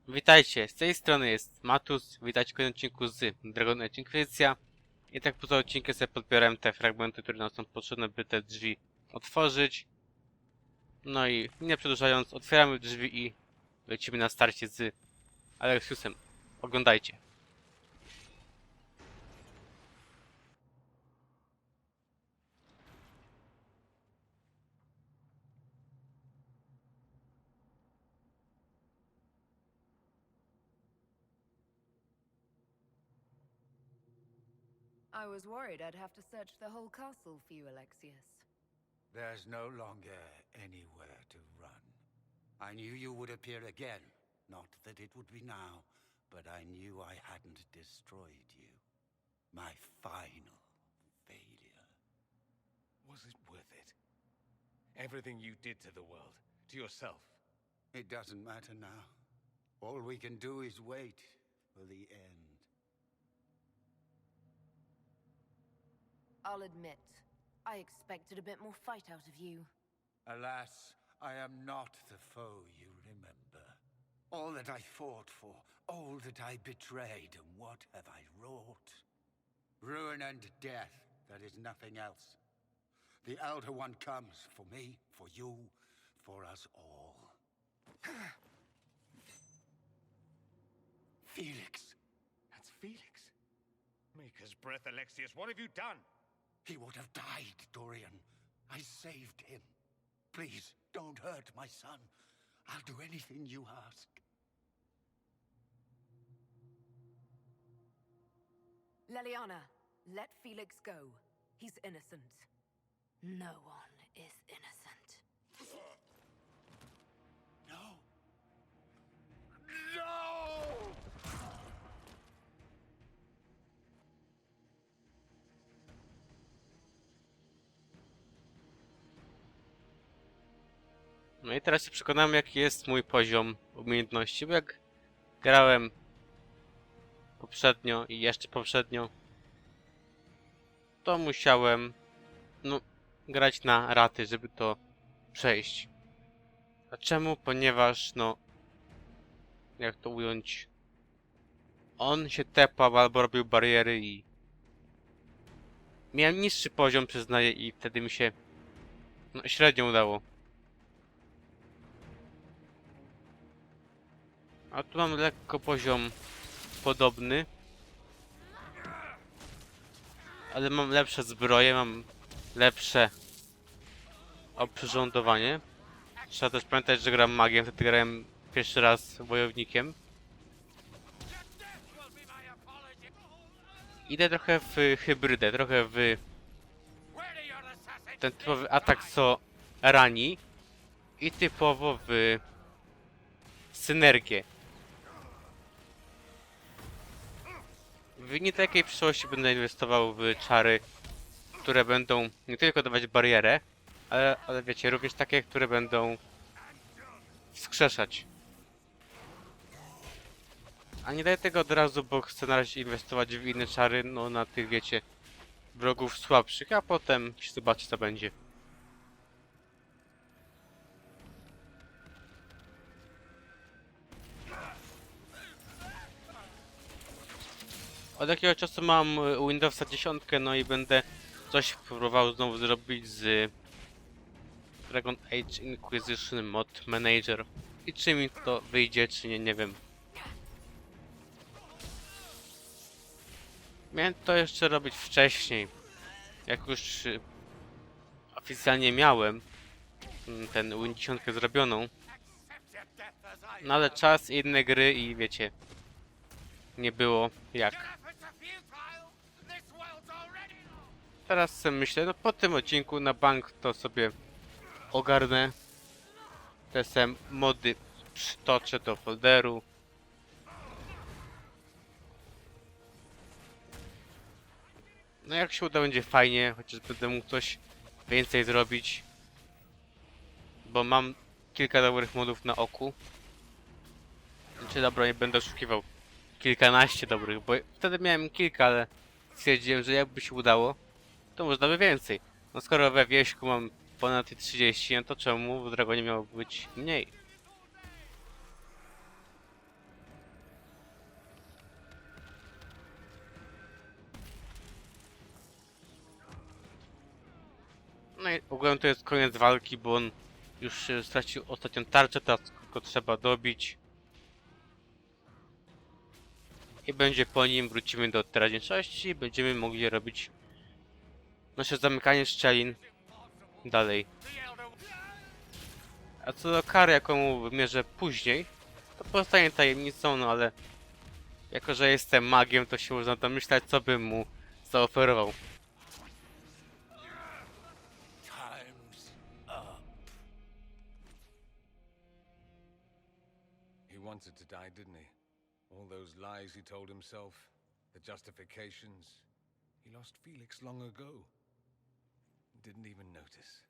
Witajcie, z tej strony jest Matus, witajcie w kolejnym odcinku z Dragon Age Inkwizycja. I tak poza odcinkiem sobie podbierałem te fragmenty, które nam są potrzebne, by te drzwi otworzyć. No i nie przedłużając, otwieramy drzwi i lecimy na starcie z Alexiusem. Oglądajcie. I was worried I'd have to search the whole castle for you, Alexius. There's no longer anywhere to run. I knew you would appear again. Not that it would be now, but I knew I hadn't destroyed you. My final failure. Was it worth it? Everything you did to the world, to yourself. It doesn't matter now. All we can do is wait for the end. I'll admit, I expected a bit more fight out of you. Alas, I am not the foe you remember. All that I fought for, all that I betrayed, and what have I wrought? Ruin and death, that is nothing else. The Elder One comes for me, for you, for us all. Felix! That's Felix. Maker's breath, Alexius, what have you done? He would have died, Dorian. I saved him. Please, don't hurt my son. I'll do anything you ask. Leliana, let Felix go. He's innocent. No one is innocent. No! No! No i teraz się przekonamy, jaki jest mój poziom umiejętności, bo jak grałem poprzednio i jeszcze poprzednio, to musiałem, grać na raty, żeby to przejść. A czemu? Ponieważ, jak to ująć, on się tepał albo robił bariery i miałem niższy poziom, przyznaję, i wtedy mi się, średnio udało. A tu mam lekko poziom podobny. Ale mam lepsze zbroje, mam lepsze oprzyrządowanie. Trzeba też pamiętać, że gram magiem, wtedy grałem pierwszy raz wojownikiem. Idę trochę w hybrydę, trochę w ten typowy atak, co rani, i typowo w synergię. W niedalekiej przyszłości będę inwestował w czary, które będą nie tylko dawać barierę, ale wiecie, również takie, które będą wskrzeszać. A nie daję tego od razu, bo chcę na razie inwestować w inne czary, na tych, wiecie, wrogów słabszych, a potem się zobaczy, co będzie. Od jakiegoś czasu mam Windowsa 10, i będę coś próbował znowu zrobić z Dragon Age Inquisition Mod Manager. I czy mi to wyjdzie, czy nie, nie wiem. Miałem to jeszcze robić wcześniej. Jak już oficjalnie miałem ten Win 10 zrobioną. No ale czas, inne gry i wiecie, nie było jak. Teraz sobie myślę, po tym odcinku na bank to sobie ogarnę. Te mody przytoczę do folderu. No jak się uda, będzie fajnie, chociaż będę mógł coś więcej zrobić. Bo mam kilka dobrych modów na oku. Znaczy dobra, nie będę oszukiwał. Kilkanaście dobrych, bo wtedy miałem kilka, ale stwierdziłem, że jakby się udało, to można by więcej. Skoro we wieśku mam ponad 30, to czemu w Dragonie miało być mniej? ogółem to jest koniec walki, bo on już stracił ostatnią tarczę, teraz go trzeba dobić. I będzie po nim, wrócimy do teraźniejszości i będziemy mogli robić nasze zamykanie szczelin dalej. A co do kary, jaką mu wymierzę później, to pozostanie tajemnicą, no ale jako, że jestem magiem, to się można domyślać, co bym mu zaoferował. Time's up. He wanted to die, didn't he? All those lies he told himself, the justifications. He lost Felix long ago. Didn't even notice.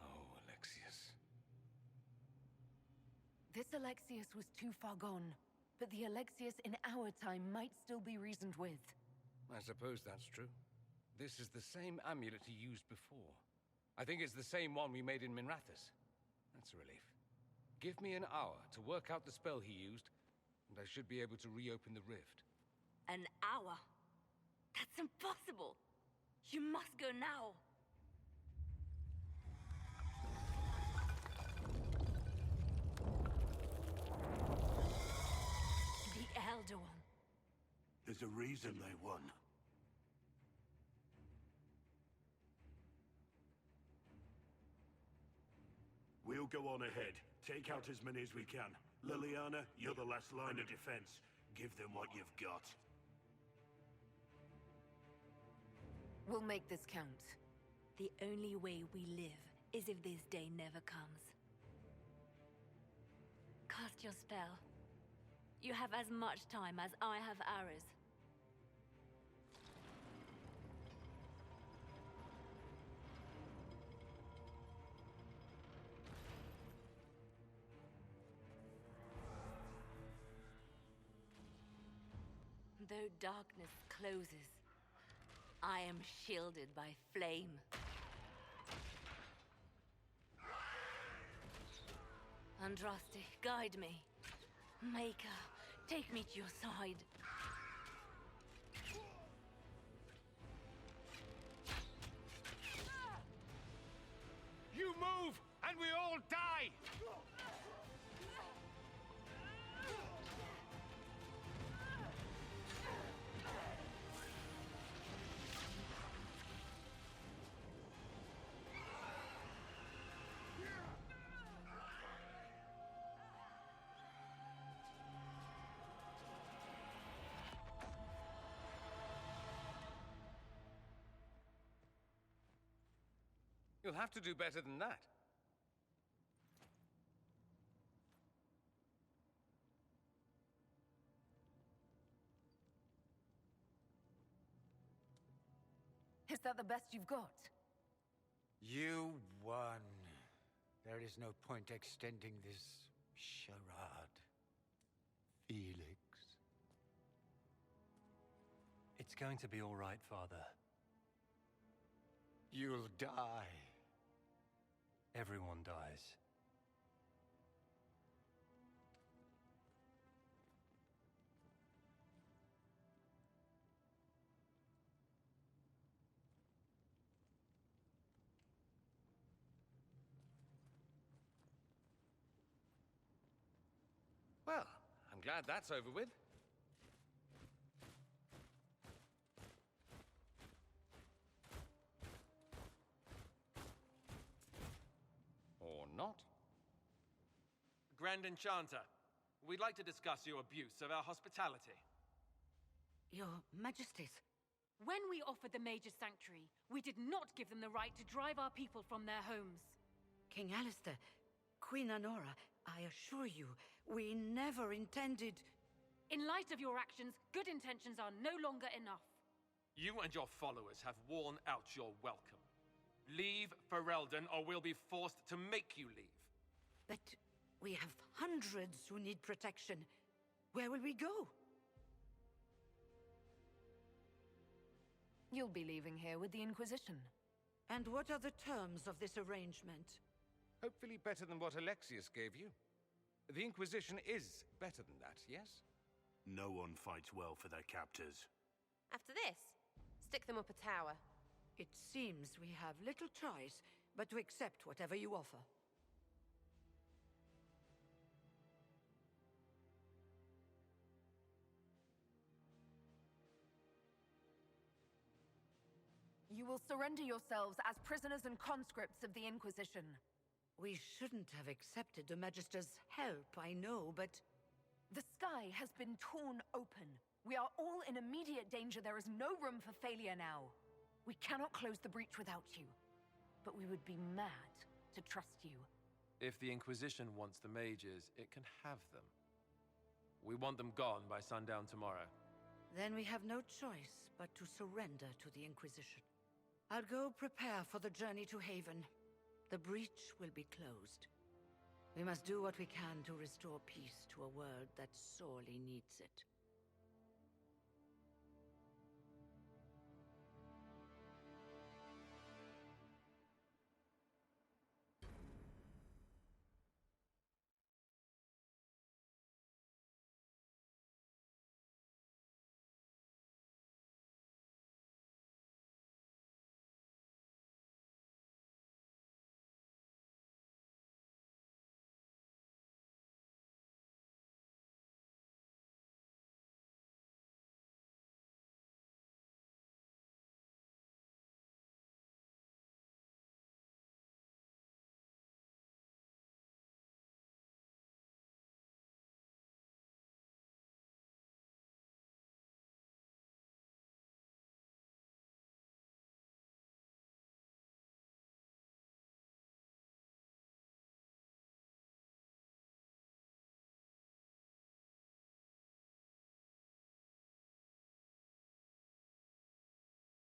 Oh, Alexius. This Alexius was too far gone, but the Alexius in our time might still be reasoned with. I suppose that's true. This is the same amulet he used before. I think it's the same one we made in Minrathous. That's a relief. Give me an hour to work out the spell he used, and I should be able to reopen the rift. An hour? That's impossible! You must go now! The Elder One. There's a reason they won. We'll go on ahead. Take out as many as we can. Liliana, you're the last line of defense. Give them what you've got. We'll make this count. The only way we live is if this day never comes. Cast your spell. You have as much time as I have hours. Though darkness closes, I am shielded by flame. Andraste, guide me. Maker, take me to your side. You move, and we all die! You'll have to do better than that. Is that the best you've got? You won. There is no point extending this charade. Felix. It's going to be all right, Father. You'll die. Everyone dies. Well, I'm glad that's over with. Or not. Grand Enchanter, we'd like to discuss your abuse of our hospitality. Your Majesties, when we offered the Mage's Sanctuary, we did not give them the right to drive our people from their homes. King Alistair, Queen Anora, I assure you, we never intended... In light of your actions, good intentions are no longer enough. You and your followers have worn out your welcome. Leave Ferelden, or we'll be forced to make you leave. But we have hundreds who need protection. Where will we go? You'll be leaving here with the Inquisition. And what are the terms of this arrangement? Hopefully better than what Alexius gave you. The Inquisition is better than that, yes? No one fights well for their captors. After this, stick them up a tower. It seems we have little choice but to accept whatever you offer. You will surrender yourselves as prisoners and conscripts of the Inquisition. We shouldn't have accepted the Magister's help, I know, but... The sky has been torn open. We are all in immediate danger. There is no room for failure now. We cannot close the breach without you. But we would be mad to trust you. If the Inquisition wants the mages, it can have them. We want them gone by sundown tomorrow. Then we have no choice but to surrender to the Inquisition. I'll go prepare for the journey to Haven. The breach will be closed. We must do what we can to restore peace to a world that sorely needs it.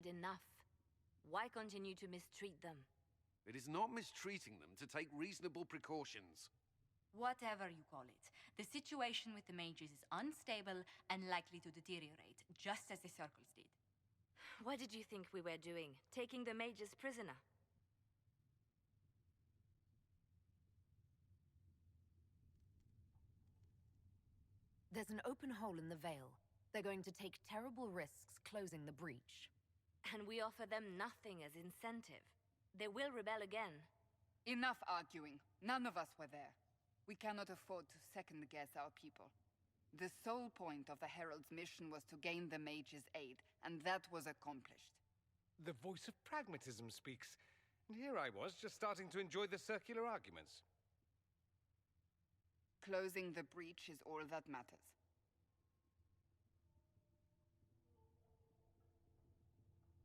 Enough. Why continue to mistreat them? It is not mistreating them to take reasonable precautions. Whatever you call it, the situation with the mages is unstable and likely to deteriorate, just as the circles did. What did you think we were doing? Taking the mages prisoner? There's an open hole in the veil. They're going to take terrible risks closing the breach. And we offer them nothing as incentive. They will rebel again. Enough arguing. None of us were there. We cannot afford to second-guess our people. The sole point of the Herald's mission was to gain the mage's aid, and that was accomplished. The voice of pragmatism speaks. And here I was, just starting to enjoy the circular arguments. Closing the breach is all that matters.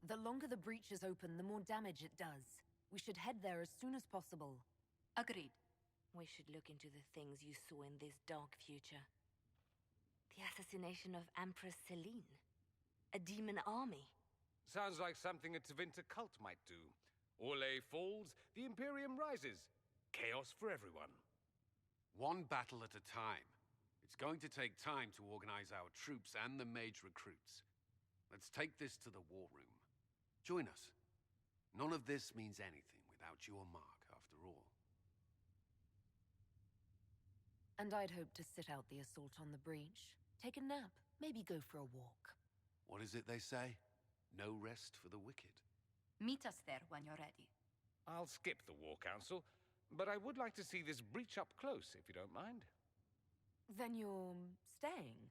The longer the breach is open, the more damage it does. We should head there as soon as possible. Agreed. We should look into the things you saw in this dark future. The assassination of Empress Celine. A demon army. Sounds like something a Tevinter cult might do. Orlais falls, the Imperium rises. Chaos for everyone. One battle at a time. It's going to take time to organize our troops and the mage recruits. Let's take this to the war room. Join us. None of this means anything without your mark, after all. And I'd hope to sit out the assault on the breach. Take a nap, maybe go for a walk. What is it they say? No rest for the wicked. Meet us there when you're ready. I'll skip the War Council, but I would like to see this breach up close, if you don't mind. Then you're staying?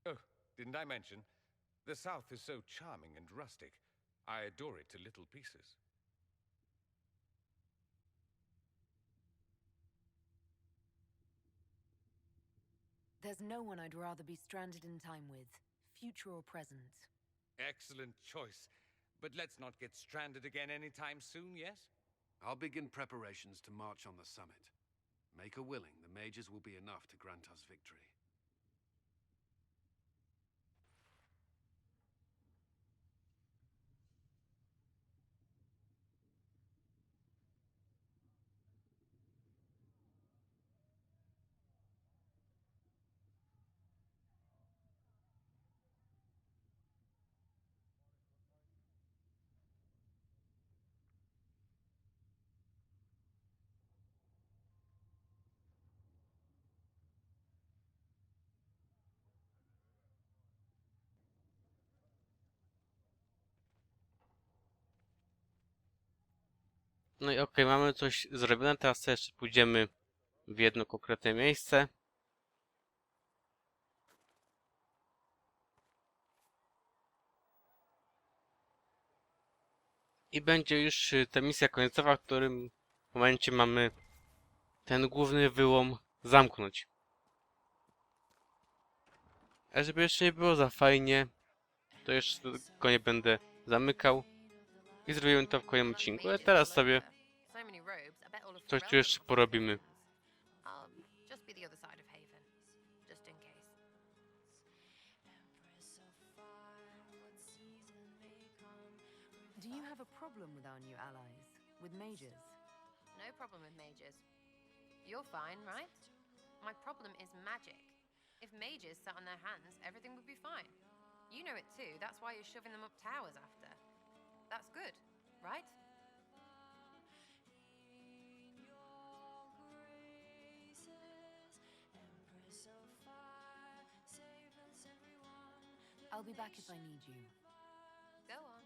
Oh, didn't I mention? The South is so charming and rustic. I adore it to little pieces. There's no one I'd rather be stranded in time with, future or present. Excellent choice. But let's not get stranded again anytime soon, yes? I'll begin preparations to march on the summit. Maker willing, the mages will be enough to grant us victory. No i okej, mamy coś zrobione, teraz jeszcze pójdziemy w jedno konkretne miejsce. I będzie już ta misja końcowa, w którym momencie mamy ten główny wyłom zamknąć. A żeby jeszcze nie było za fajnie, to jeszcze go nie będę zamykał i zrobimy to w kolejnym odcinku. Ale teraz sobie coś tu jeszcze porobimy. Just be the other side of Haven, just in case. Do you have a problem with our new allies, with mages? No problem with mages. You're fine, right? My problem is magic. If mages sat on their hands, everything would be fine. You know it too, that's why you're shoving them up towers after. That's good, right? I'll be back if I need you. Go on.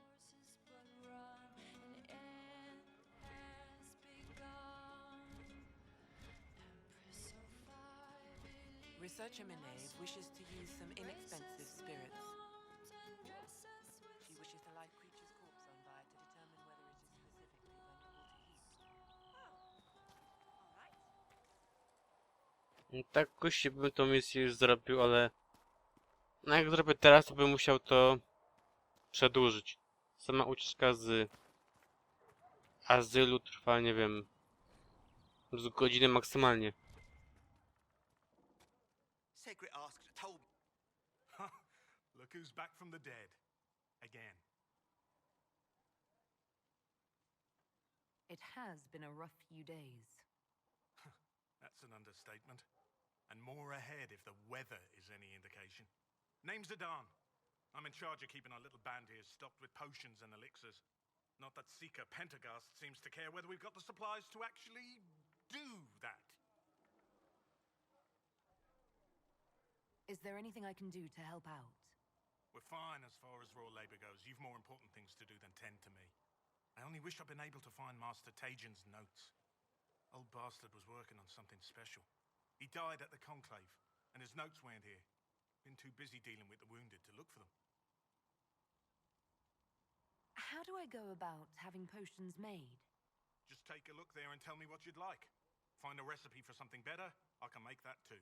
Researcher Minave wishes to use some inexpensive spirits. She wishes to light creature's corpse on fire to determine whether it is specifically vulnerable to heat. Tak gości bym tą misję już zrobił, ale no jak zrobię teraz, to bym musiał to przedłużyć. Sama ucieczka z azylu trwa, nie wiem, z godziny maksymalnie. Secret asked, told me. Look who's back from the dead. Again. It has been a rough few days. That's an understatement. And more ahead if the weather is any indication. Name's Adan. I'm in charge of keeping our little band here stocked with potions and elixirs. Not that Seeker Pentagast seems to care whether we've got the supplies to actually do that. Is there anything I can do to help out? We're fine as far as raw labor goes. You've more important things to do than tend to me. I only wish I'd been able to find Master Tajan's notes. Old bastard was working on something special. He died at the conclave, and his notes weren't here. Been too busy dealing with the wounded to look for them. How do I go about having potions made? Just take a look there and tell me what you'd like. Find a recipe for something better, I can make that too.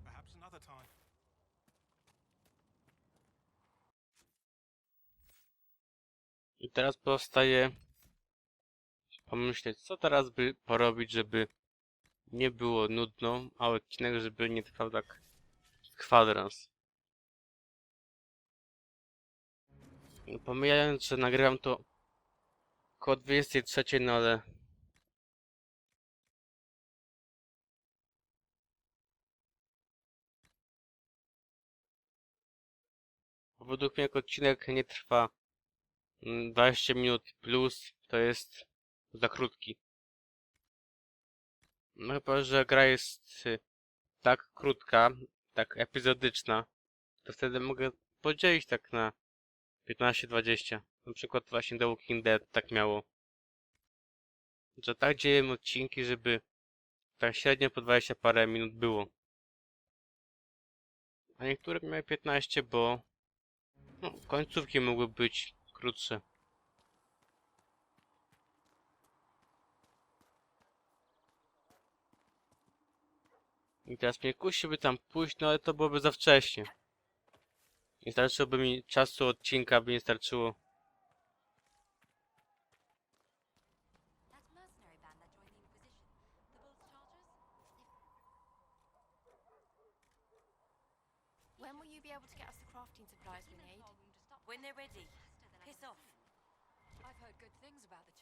Perhaps another time. I teraz pozostaje pomyśleć, co teraz by porobić, żeby nie było nudno, a odcinek, żeby nie trwał tak kwadrans. Pomijając, że nagrywam to około 23, no ale według mnie odcinek nie trwa 20 minut plus, to jest za krótki. No chyba, że gra jest tak krótka, tak epizodyczna, to wtedy mogę podzielić tak na 15-20. Na przykład właśnie The Walking Dead tak miało. Że tak dzielimy odcinki, żeby tak średnio po 20 parę minut było. A niektóre miały 15, bo no, końcówki mogły być krótsze. I teraz mnie kusi, by tam pójść, no ale to byłoby za wcześnie. Nie starczyłoby mi czasu odcinka, by nie starczyło.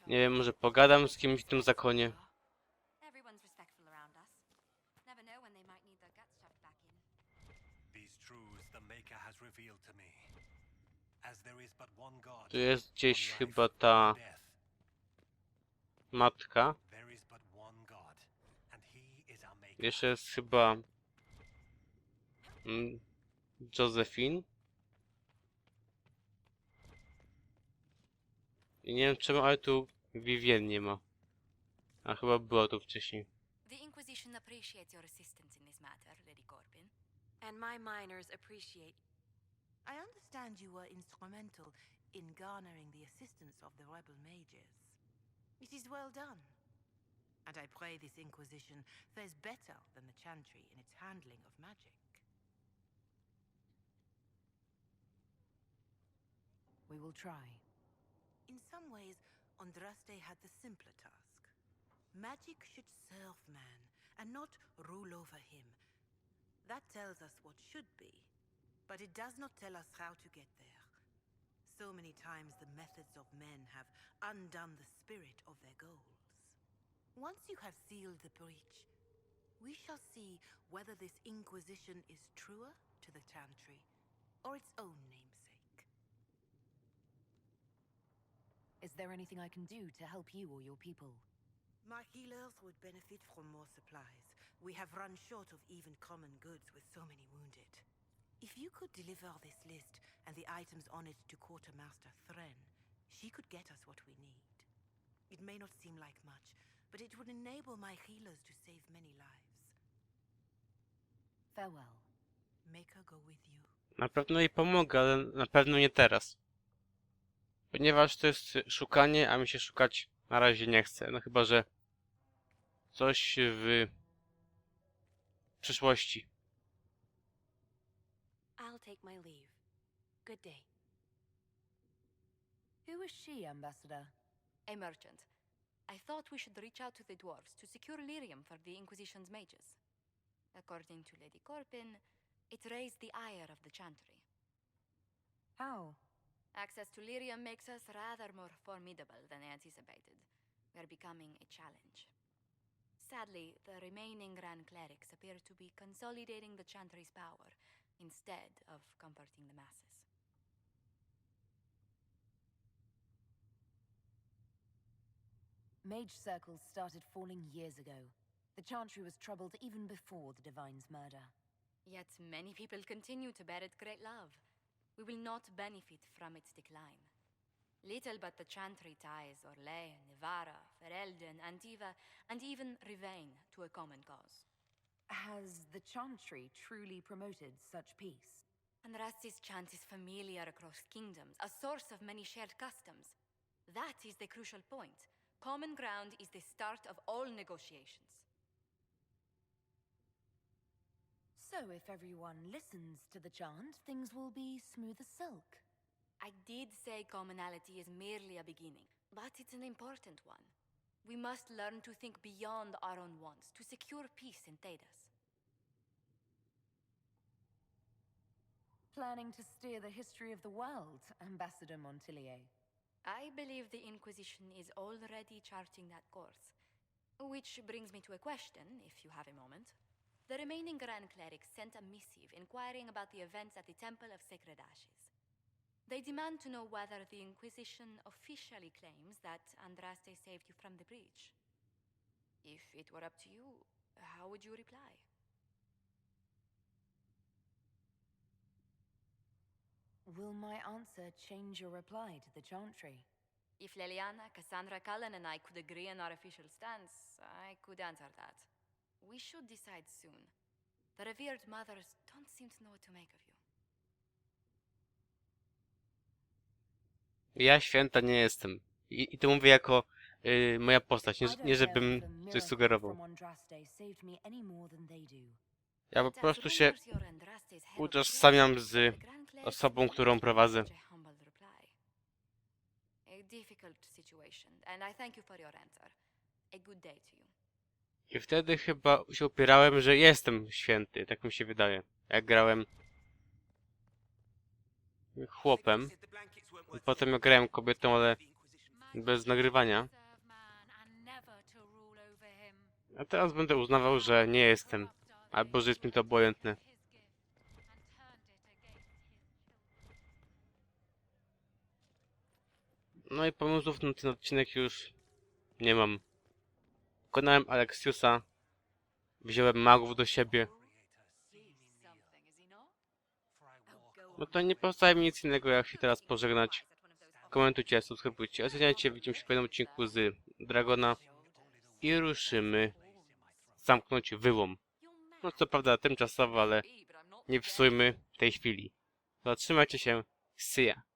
Nie wiem, może pogadam z kimś w tym zakonie. Everyone's respectful around us. Never know when they might need their guts shoved back in. These truths the Maker has revealed to me. As there is but one God, Tu jest gdzieś one chyba life, ta one death. matka. There is but one God, and he is our Maker. Jeszcze jest chyba Josephine. I nie wiem czemu, ale tu Vivien nie ma. A chyba była tu wcześniej. The Inquisition appreciates your assistance in this matter, Lady Corbin. And my miners appreciate. I understand you were instrumental in garnering the assistance of the rebel mages. It is well done. And I pray this Inquisition fares better than the Chantry in its handling of magic. We will try. In some ways, Andraste had the simpler task. Magic should serve man, and not rule over him. That tells us what should be, but it does not tell us how to get there. So many times the methods of men have undone the spirit of their goals. Once you have sealed the breach, we shall see whether this Inquisition is truer to the Chantry, or its own namesake. Is there anything I can do to help you or your people? My healers would benefit from more supplies. We have run short of even common goods with so many wounded. If you could deliver this list and the items on it to Quartermaster Thren, she could get us what we need. It may not seem like much, but it would enable my healers to save many lives. Farewell. Make her go with you. Na pewno jej pomogę, ale na pewno nie teraz. Ponieważ to jest szukanie, a mi się szukać na razie nie chce. No chyba, że coś w przyszłości. I'll take my leave. Good day. Who is she, Ambassador? A merchant. I thought we should reach out to the dwarves to secure lyrium for the Inquisition's mages. According to Lady Corbin, it raised the ire of the Chantry. How? Access to lyrium makes us rather more formidable than anticipated. We're becoming a challenge. Sadly, the remaining Grand Clerics appear to be consolidating the Chantry's power instead of comforting the masses. Mage circles started falling years ago. The Chantry was troubled even before the Divine's murder. Yet many people continue to bear it great love. We will not benefit from its decline. Little but the Chantry ties Orlais, Nevarra, Ferelden, Antiva, and even Rivain to a common cause. Has the Chantry truly promoted such peace? Andraste's chant is familiar across kingdoms, a source of many shared customs. That is the crucial point. Common ground is the start of all negotiations. So if everyone listens to the chant, things will be smooth as silk. I did say commonality is merely a beginning, but it's an important one. We must learn to think beyond our own wants to secure peace in Thedas. Planning to steer the history of the world, Ambassador Montillier. I believe the Inquisition is already charting that course. Which brings me to a question, if you have a moment. The remaining Grand Clerics sent a missive inquiring about the events at the Temple of Sacred Ashes. They demand to know whether the Inquisition officially claims that Andraste saved you from the breach. If it were up to you, how would you reply? Will my answer change your reply to the Chantry? If Leliana, Cassandra Cullen, and I could agree on our official stance, I could answer that. We should decide soon. The revered mothers don't seem to know what to make of you. Ja święta nie jestem. I to mówię jako moja postać, nie żebym coś sugerował. Ja po prostu się utożsamiam z osobą, którą prowadzę. A difficult situation, and I thank you for your answer. A good day to you. I wtedy chyba się upierałem, że jestem święty, tak mi się wydaje. Jak grałem chłopem. I potem ja grałem kobietą, ale bez nagrywania. A teraz będę uznawał, że nie jestem. Albo że jest mi to obojętne. No i pomysłów na ten odcinek już nie mam. Pokonałem Alexiusa. Wziąłem magów do siebie. No to nie pozostaje mi nic innego, jak się teraz pożegnać. Komentujcie, subskrybujcie, oceniajcie. Widzimy się w kolejnym odcinku z Dragona. I ruszymy zamknąć wyłom. No co prawda tymczasowo, ale nie psujmy tej chwili. To trzymajcie się. See ya.